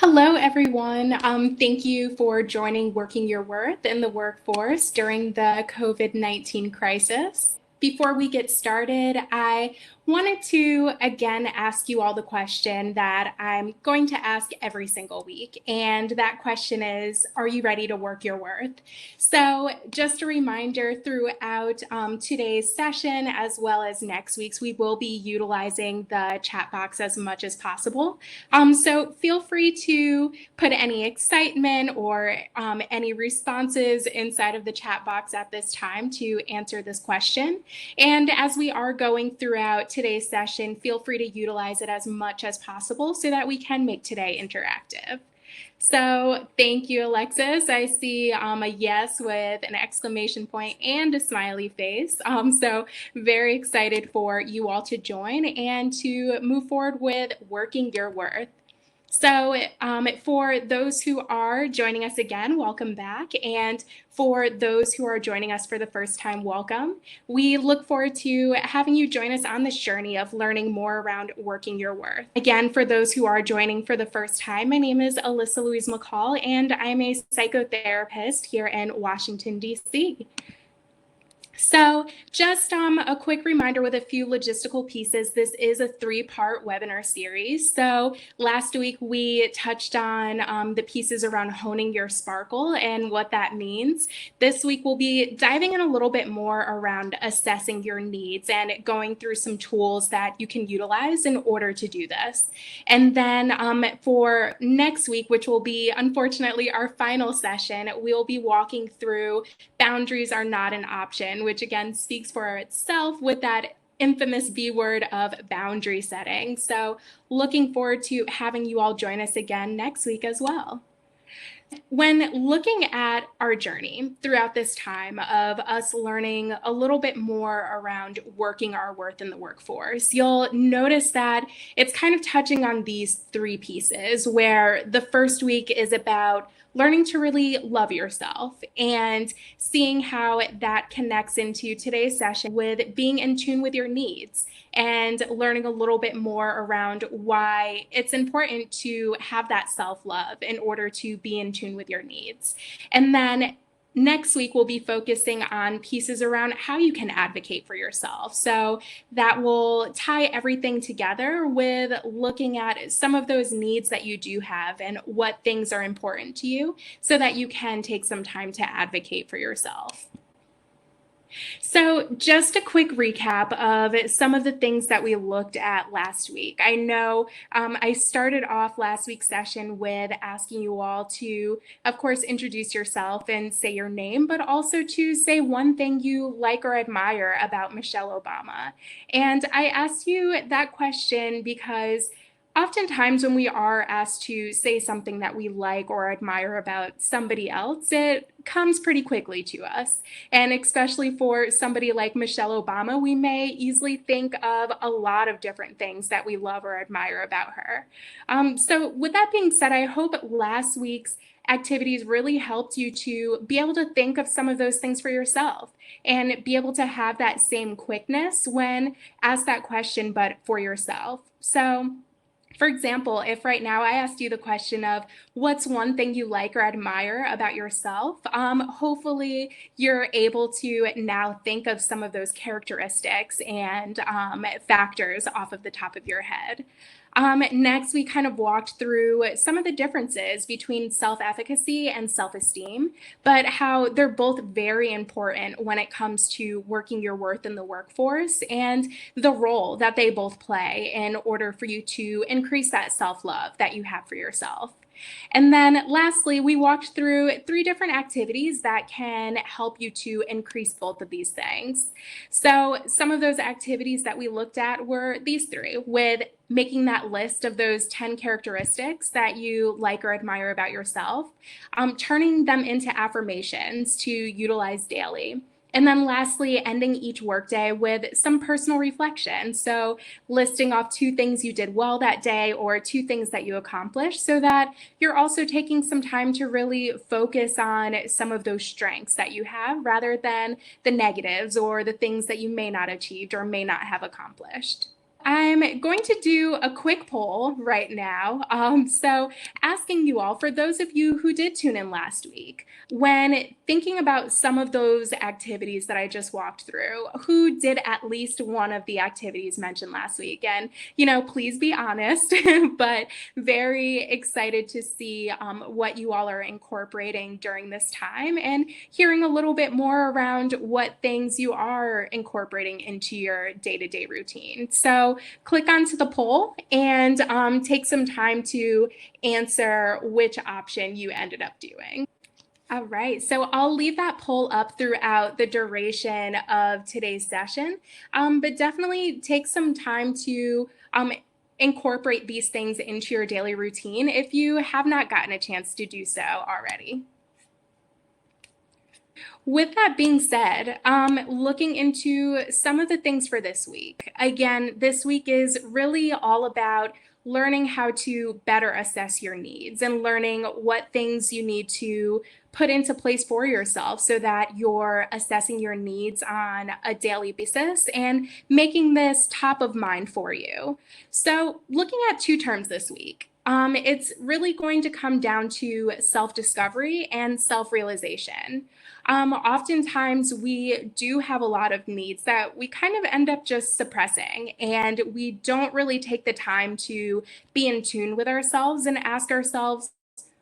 Hello, everyone. Thank you for joining Working Your Worth in the Workforce during the COVID-19 crisis. Before we get started, I wanted to again ask you all the question that I'm going to ask every single week. And that question is, are you ready to work your worth? So just a reminder, throughout today's session, as well as next week's, we will be utilizing the chat box as much as possible. So feel free to put any excitement or any responses inside of the chat box at this time to answer this question. And as we are going throughout today's session, feel free to utilize it as much as possible so that we can make today interactive. So thank you, Alexis. I see a yes with an exclamation point and a smiley face. So very excited for you all to join and to move forward with working your worth. So for those who are joining us again, welcome back. And for those who are joining us for the first time, welcome. We look forward to having you join us on this journey of learning more around working your worth. Again, for those who are joining for the first time, my name is Alyssa Louise McCall, and I'm a psychotherapist here in Washington, D.C. So just a quick reminder with a few logistical pieces. This is a 3-part webinar series. So last week we touched on the pieces around honing your sparkle and what that means. This week we'll be diving in a little bit more around assessing your needs and going through some tools that you can utilize in order to do this. And then for next week, which will be unfortunately our final session, we'll be walking through boundaries are not an option, which again speaks for itself with that infamous B word of boundary setting. So looking forward to having you all join us again next week as well. When looking at our journey throughout this time of us learning a little bit more around working our worth in the workforce, you'll notice that it's kind of touching on these 3 pieces, where the first week is about learning to really love yourself and seeing how that connects into today's session with being in tune with your needs and learning a little bit more around why it's important to have that self-love in order to be in tune with your needs. And then next week, we'll be focusing on pieces around how you can advocate for yourself. So that will tie everything together with looking at some of those needs that you do have and what things are important to you so that you can take some time to advocate for yourself. So just a quick recap of some of the things that we looked at last week. I know I started off last week's session with asking you all to, of course, introduce yourself and say your name, but also to say one thing you like or admire about Michelle Obama. And I asked you that question because oftentimes when we are asked to say something that we like or admire about somebody else, it comes pretty quickly to us. And especially for somebody like Michelle Obama, we may easily think of a lot of different things that we love or admire about her. So with that being said, I hope last week's activities really helped you to be able to think of some of those things for yourself and be able to have that same quickness when asked that question, but for yourself. So for example, if right now I asked you the question of what's one thing you like or admire about yourself, hopefully you're able to now think of some of those characteristics and factors off of the top of your head. Next, we kind of walked through some of the differences between self-efficacy and self-esteem, but how they're both very important when it comes to working your worth in the workforce and the role that they both play in order for you to increase that self-love that you have for yourself. And then lastly, we walked through 3 different activities that can help you to increase both of these things. So some of those activities that we looked at were these 3, with making that list of those 10 characteristics that you like or admire about yourself, turning them into affirmations to utilize daily. And then lastly, ending each workday with some personal reflection. So listing off 2 things you did well that day or 2 things that you accomplished so that you're also taking some time to really focus on some of those strengths that you have rather than the negatives or the things that you may not achieved or may not have accomplished. I'm going to do a quick poll right now. So asking you all, for those of you who did tune in last week, when thinking about some of those activities that I just walked through, who did at least one of the activities mentioned last week? And, please be honest, but very excited to see what you all are incorporating during this time and hearing a little bit more around what things you are incorporating into your day-to-day routine. So click onto the poll and take some time to answer which option you ended up doing. All right, so I'll leave that poll up throughout the duration of today's session, but definitely take some time to incorporate these things into your daily routine if you have not gotten a chance to do so already. With that being said, looking into some of the things for this week. Again, this week is really all about learning how to better assess your needs and learning what things you need to put into place for yourself so that you're assessing your needs on a daily basis and making this top of mind for you. So, looking at two terms this week. It's really going to come down to self-discovery and self-realization. Oftentimes we do have a lot of needs that we kind of end up just suppressing, and we don't really take the time to be in tune with ourselves and ask ourselves,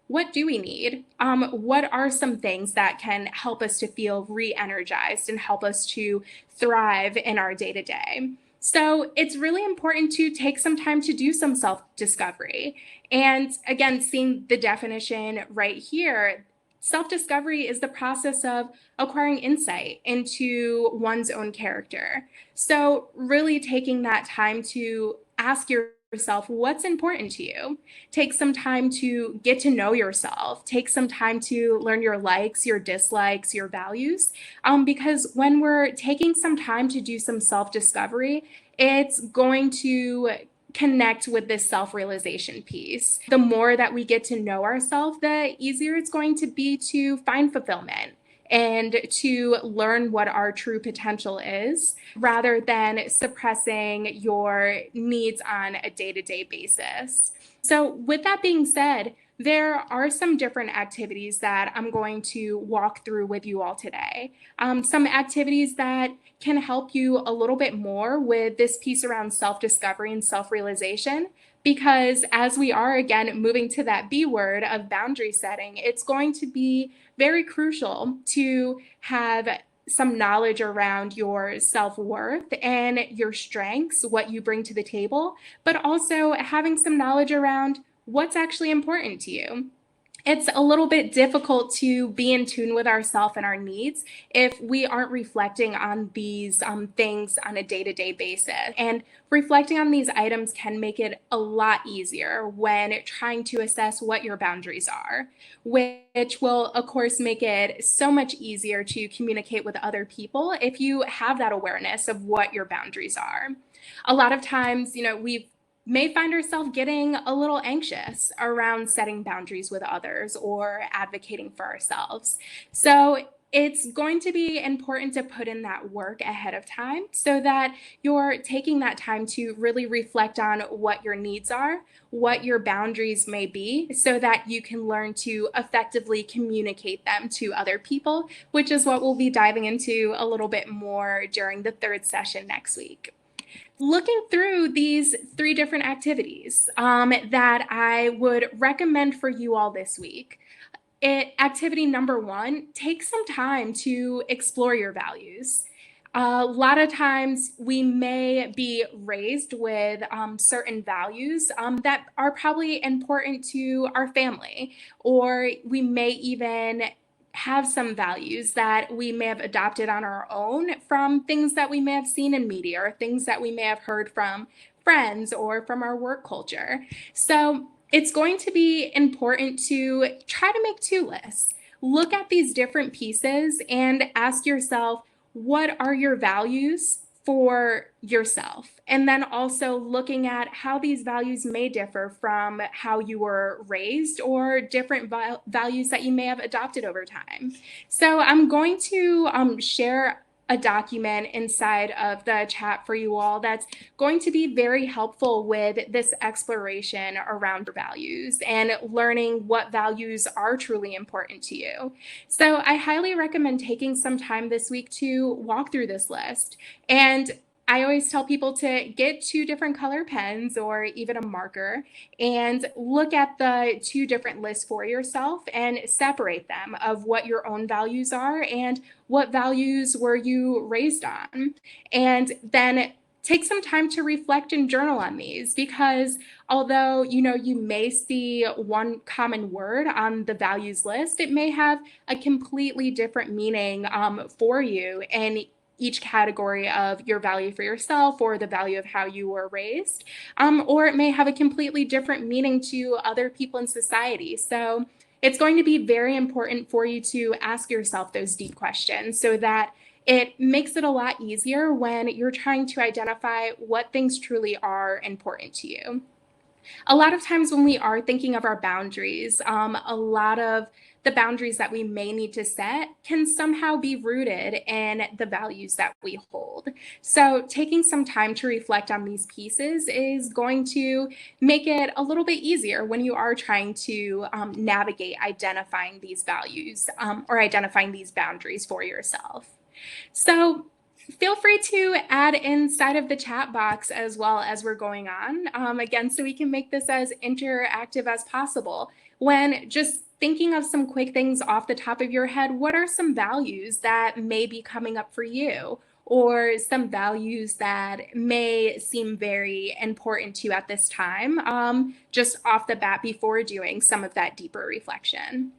what do we need? What are some things that can help us to feel re-energized and help us to thrive in our day-to-day? So it's really important to take some time to do some self-discovery. And again, seeing the definition right here, self-discovery is the process of acquiring insight into one's own character. So really taking that time to ask yourself what's important to you. Take some time to get to know yourself. Take some time to learn your likes, your dislikes, your values. Because when we're taking some time to do some self-discovery, it's going to connect with this self-realization piece. The more that we get to know ourselves, the easier it's going to be to find fulfillment and to learn what our true potential is rather than suppressing your needs on a day-to-day basis. So with that being said, there are some different activities that I'm going to walk through with you all today. Some activities that can help you a little bit more with this piece around self-discovery and self-realization, because as we are again moving to that B word of boundary setting, it's going to be very crucial to have some knowledge around your self-worth and your strengths, what you bring to the table, but also having some knowledge around what's actually important to you. It's a little bit difficult to be in tune with ourselves and our needs if we aren't reflecting on these things on a day-to-day basis. And reflecting on these items can make it a lot easier when trying to assess what your boundaries are, which will, of course, make it so much easier to communicate with other people if you have that awareness of what your boundaries are. A lot of times, we've may find ourselves getting a little anxious around setting boundaries with others or advocating for ourselves. So it's going to be important to put in that work ahead of time so that you're taking that time to really reflect on what your needs are, what your boundaries may be, so that you can learn to effectively communicate them to other people, which is what we'll be diving into a little bit more during the third session next week. Looking through these three different activities that I would recommend for you all this week. Activity number one, take some time to explore your values. A lot of times we may be raised with certain values that are probably important to our family, or we may even have some values that we may have adopted on our own from things that we may have seen in media or things that we may have heard from friends or from our work culture. So it's going to be important to try to make two lists. Look at these different pieces and ask yourself, what are your values for yourself? And then also looking at how these values may differ from how you were raised or different values that you may have adopted over time. So I'm going to share a document inside of the chat for you all that's going to be very helpful with this exploration around your values and learning what values are truly important to you. So I highly recommend taking some time this week to walk through this list. And I always tell people to get 2 different color pens or even a marker and look at the 2 different lists for yourself and separate them of what your own values are and what values were you raised on. And then take some time to reflect and journal on these, because although you may see one common word on the values list, it may have a completely different meaning for you in each category of your value for yourself or the value of how you were raised, or it may have a completely different meaning to other people in society. So it's going to be very important for you to ask yourself those deep questions so that it makes it a lot easier when you're trying to identify what things truly are important to you. A lot of times when we are thinking of our boundaries, a lot of the boundaries that we may need to set can somehow be rooted in the values that we hold. So taking some time to reflect on these pieces is going to make it a little bit easier when you are trying to navigate identifying these values or identifying these boundaries for yourself. So feel free to add inside of the chat box as well as we're going on, again, so we can make this as interactive as possible. When just thinking of some quick things off the top of your head, what are some values that may be coming up for you? Or some values that may seem very important to you at this time, just off the bat before doing some of that deeper reflection.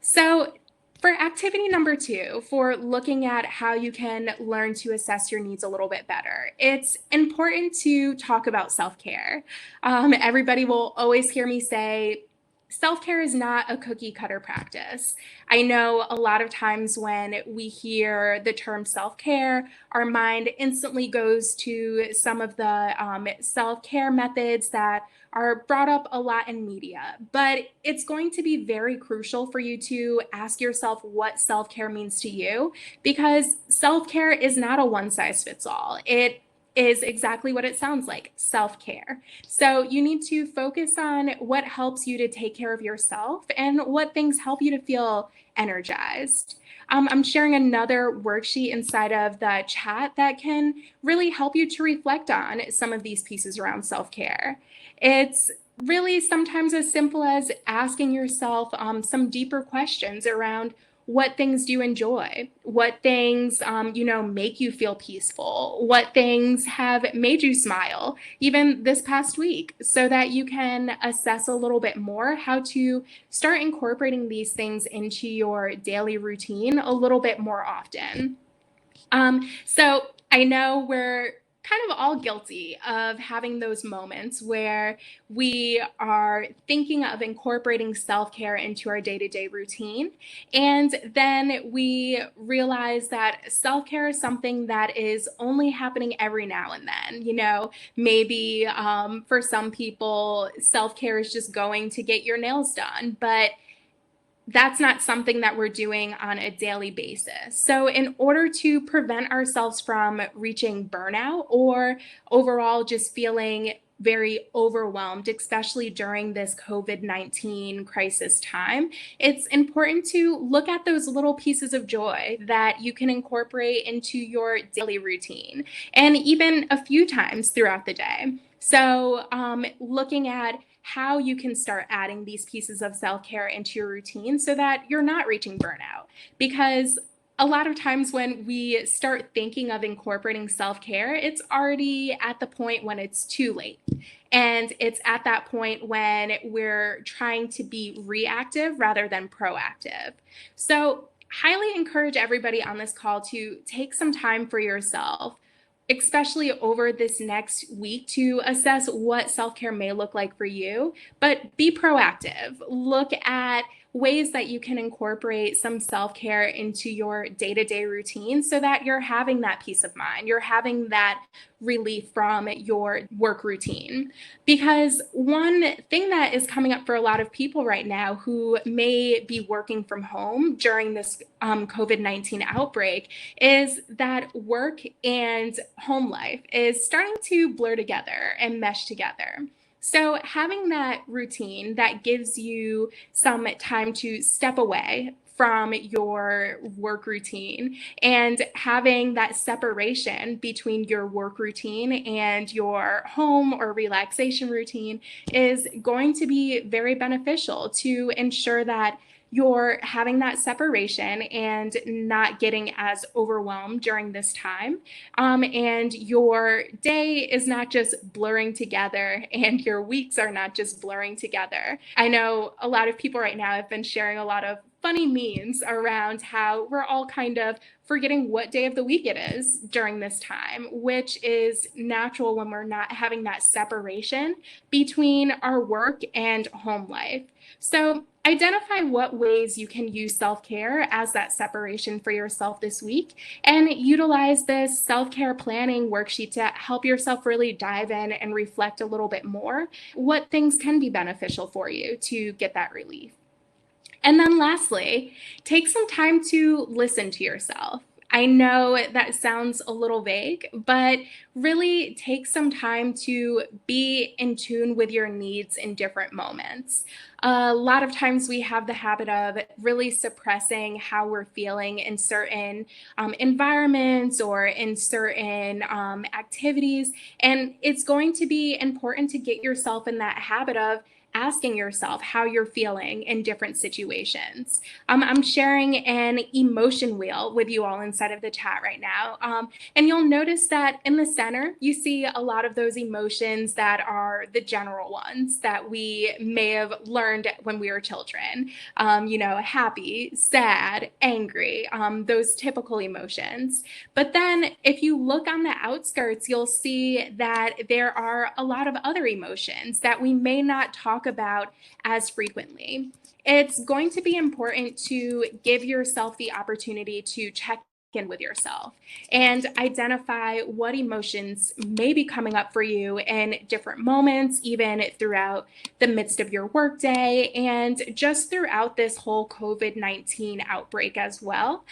So for activity number 2, for looking at how you can learn to assess your needs a little bit better, it's important to talk about self-care. Everybody will always hear me say, self-care is not a cookie cutter practice. I know a lot of times when we hear the term self-care, our mind instantly goes to some of the self-care methods that are brought up a lot in media, but it's going to be very crucial for you to ask yourself what self-care means to you, because self-care is not a one-size-fits-all. It is exactly what it sounds like, self-care. So you need to focus on what helps you to take care of yourself and what things help you to feel energized. I'm sharing another worksheet inside of the chat that can really help you to reflect on some of these pieces around self-care. It's really sometimes as simple as asking yourself some deeper questions around what things do you enjoy, what things make you feel peaceful, what things have made you smile, even this past week, so that you can assess a little bit more how to start incorporating these things into your daily routine a little bit more often. So I know we're kind of all guilty of having those moments where we are thinking of incorporating self-care into our day-to-day routine, and then we realize that self-care is something that is only happening every now and then. Maybe for some people, self-care is just going to get your nails done, but that's not something that we're doing on a daily basis. So in order to prevent ourselves from reaching burnout or overall just feeling very overwhelmed, especially during this COVID-19 crisis time, it's important to look at those little pieces of joy that you can incorporate into your daily routine, and even a few times throughout the day. So looking at how you can start adding these pieces of self-care into your routine so that you're not reaching burnout. Because a lot of times when we start thinking of incorporating self-care, it's already at the point when it's too late. And it's at that point when we're trying to be reactive rather than proactive. So highly encourage everybody on this call to take some time for yourself, especially over this next week, to assess what self-care may look like for you, but be proactive. Look at ways that you can incorporate some self-care into your day-to-day routine so that you're having that peace of mind, you're having that relief from your work routine. Because one thing that is coming up for a lot of people right now who may be working from home during this COVID-19 outbreak is that work and home life is starting to blur together and mesh together. So, having that routine that gives you some time to step away from your work routine and having that separation between your work routine and your home or relaxation routine is going to be very beneficial to ensure that you're having that separation and not getting as overwhelmed during this time. And your day is not just blurring together and your weeks are not just blurring together. I know a lot of people right now have been sharing a lot of funny memes around how we're all kind of forgetting what day of the week it is during this time, which is natural when we're not having that separation between our work and home life. So, identify what ways you can use self care as that separation for yourself this week and utilize this self care planning worksheet to help yourself really dive in and reflect a little bit more what things can be beneficial for you to get that relief. And then lastly, take some time to listen to yourself. I know that sounds a little vague, but really take some time to be in tune with your needs in different moments. A lot of times we have the habit of really suppressing how we're feeling in certain environments or in certain activities. And it's going to be important to get yourself in that habit of asking yourself how you're feeling in different situations. I'm sharing an emotion wheel with you all inside of the chat right now. And you'll notice that in the center, you see a lot of those emotions that are the general ones that we may have learned when we were children. Happy, sad, angry, those typical emotions. But then if you look on the outskirts, you'll see that there are a lot of other emotions that we may not talk about as frequently. It's going to be important to give yourself the opportunity to check in with yourself and identify what emotions may be coming up for you in different moments, even throughout the midst of your workday and just throughout this whole COVID-19 outbreak as well.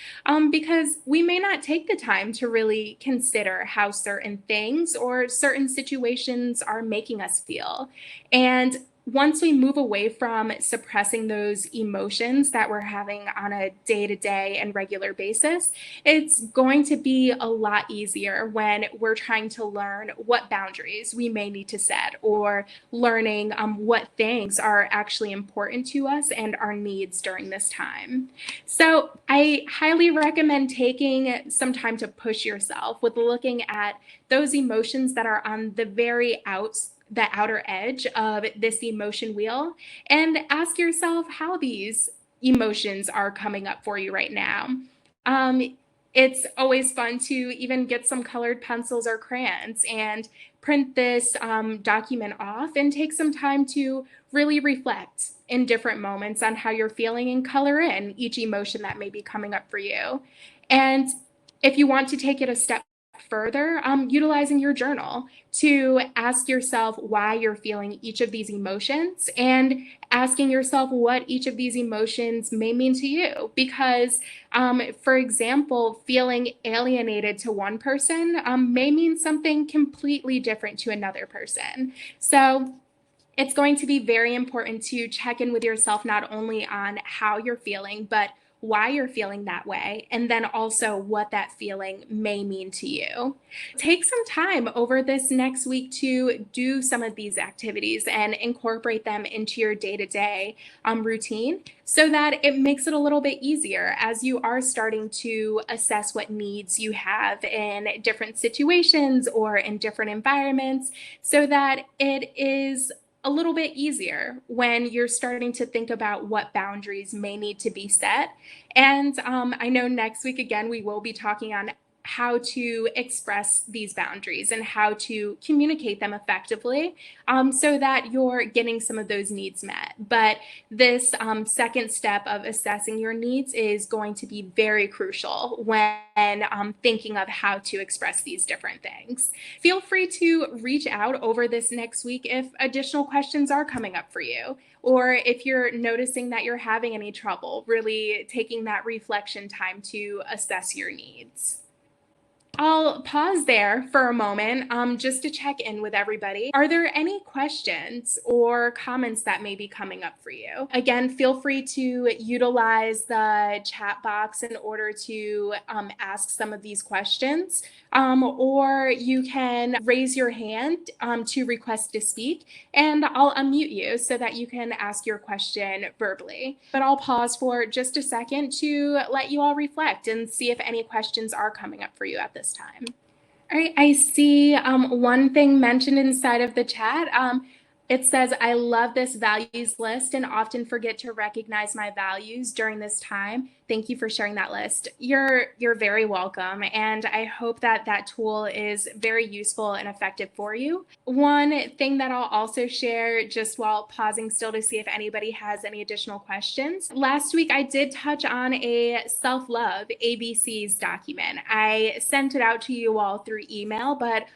Because we may not take the time to really consider how certain things or certain situations are making us feel. And once we move away from suppressing those emotions that we're having on a day-to-day and regular basis, it's going to be a lot easier when we're trying to learn what boundaries we may need to set or learning what things are actually important to us and our needs during this time. So I highly recommend taking some time to push yourself with looking at those emotions that are on the outer edge of this emotion wheel and ask yourself how these emotions are coming up for you right now. It's always fun to even get some colored pencils or crayons and print this document off and take some time to really reflect in different moments on how you're feeling and color in each emotion that may be coming up for you. And if you want to take it a step further, utilizing your journal to ask yourself why you're feeling each of these emotions and asking yourself what each of these emotions may mean to you. Because, for example, feeling alienated to one person may mean something completely different to another person. So, it's going to be very important to check in with yourself not only on how you're feeling, but why you're feeling that way, and then also what that feeling may mean to you. Take some time over this next week to do some of these activities and incorporate them into your day-to-day routine so that it makes it a little bit easier as you are starting to assess what needs you have in different situations or in different environments so that it is a little bit easier when you're starting to think about what boundaries may need to be set. And I know next week, again, we will be talking on how to express these boundaries and how to communicate them effectively, so that you're getting some of those needs met. But this second step of assessing your needs is going to be very crucial when thinking of how to express these different things. Feel free to reach out over this next week if additional questions are coming up for you, or if you're noticing that you're having any trouble really taking that reflection time to assess your needs. I'll pause there for a moment just to check in with everybody. Are there any questions or comments that may be coming up for you? Again, feel free to utilize the chat box in order to ask some of these questions, or you can raise your hand to request to speak, and I'll unmute you so that you can ask your question verbally. But I'll pause for just a second to let you all reflect and see if any questions are coming up for you at this time. All right, I see one thing mentioned inside of the chat. It says, I love this values list and often forget to recognize my values during this time. Thank you for sharing that list. You're very welcome. And I hope that that tool is very useful and effective for you. One thing that I'll also share just while pausing still to see if anybody has any additional questions. Last week, I did touch on a self-love ABCs document. I sent it out to you all through email, but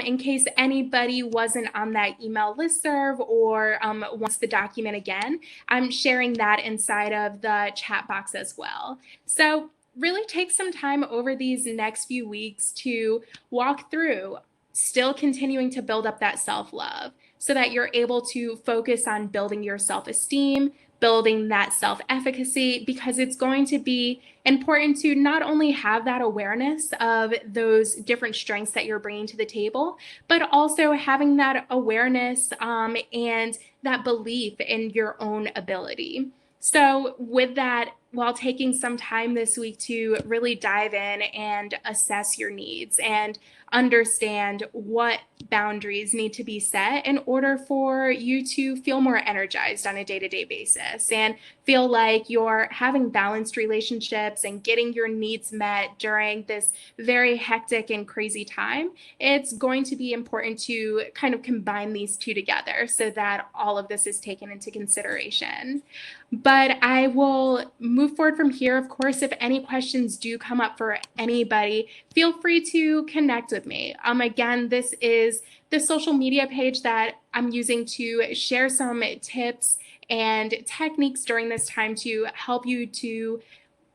in case anybody wasn't on that email listserv or wants the document again, I'm sharing that inside of the chat box as well. So really take some time over these next few weeks to walk through, still continuing to build up that self-love so that you're able to focus on building your self-esteem, building that self-efficacy, because it's going to be important to not only have that awareness of those different strengths that you're bringing to the table, but also having that awareness and that belief in your own ability. So with that, while taking some time this week to really dive in and assess your needs and understand what boundaries need to be set in order for you to feel more energized on a day-to-day basis and feel like you're having balanced relationships and getting your needs met during this very hectic and crazy time, it's going to be important to kind of combine these two together so that all of this is taken into consideration. But I will move forward from here. Of course, if any questions do come up for anybody, feel free to connect with me. Again, this is the social media page that I'm using to share some tips and techniques during this time to help you to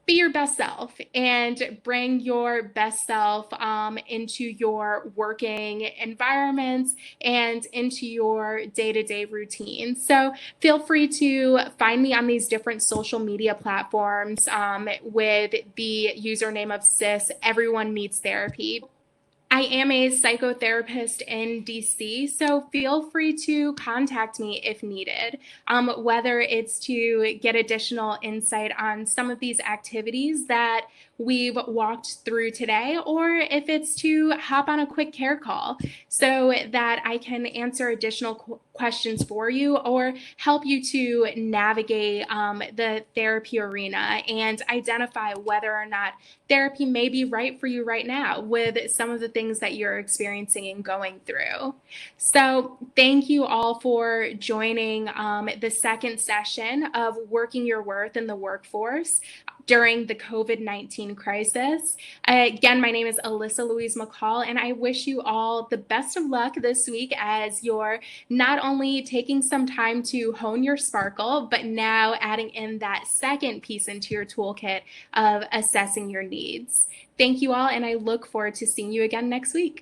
be your best self and bring your best self into your working environments and into your day-to-day routine. So feel free to find me on these different social media platforms with the username of Sis Everyone Needs Therapy. I am a psychotherapist in DC, so feel free to contact me if needed, whether it's to get additional insight on some of these activities that we've walked through today, or if it's to hop on a quick care call so that I can answer additional questions for you or help you to navigate the therapy arena and identify whether or not therapy may be right for you right now with some of the things that you're experiencing and going through. So thank you all for joining the second session of Working Your Worth in the Workforce during the COVID-19 crisis. Again, my name is Alyssa Louise McCall, and I wish you all the best of luck this week as you're not only taking some time to hone your sparkle, but now adding in that second piece into your toolkit of assessing your needs. Thank you all, and I look forward to seeing you again next week.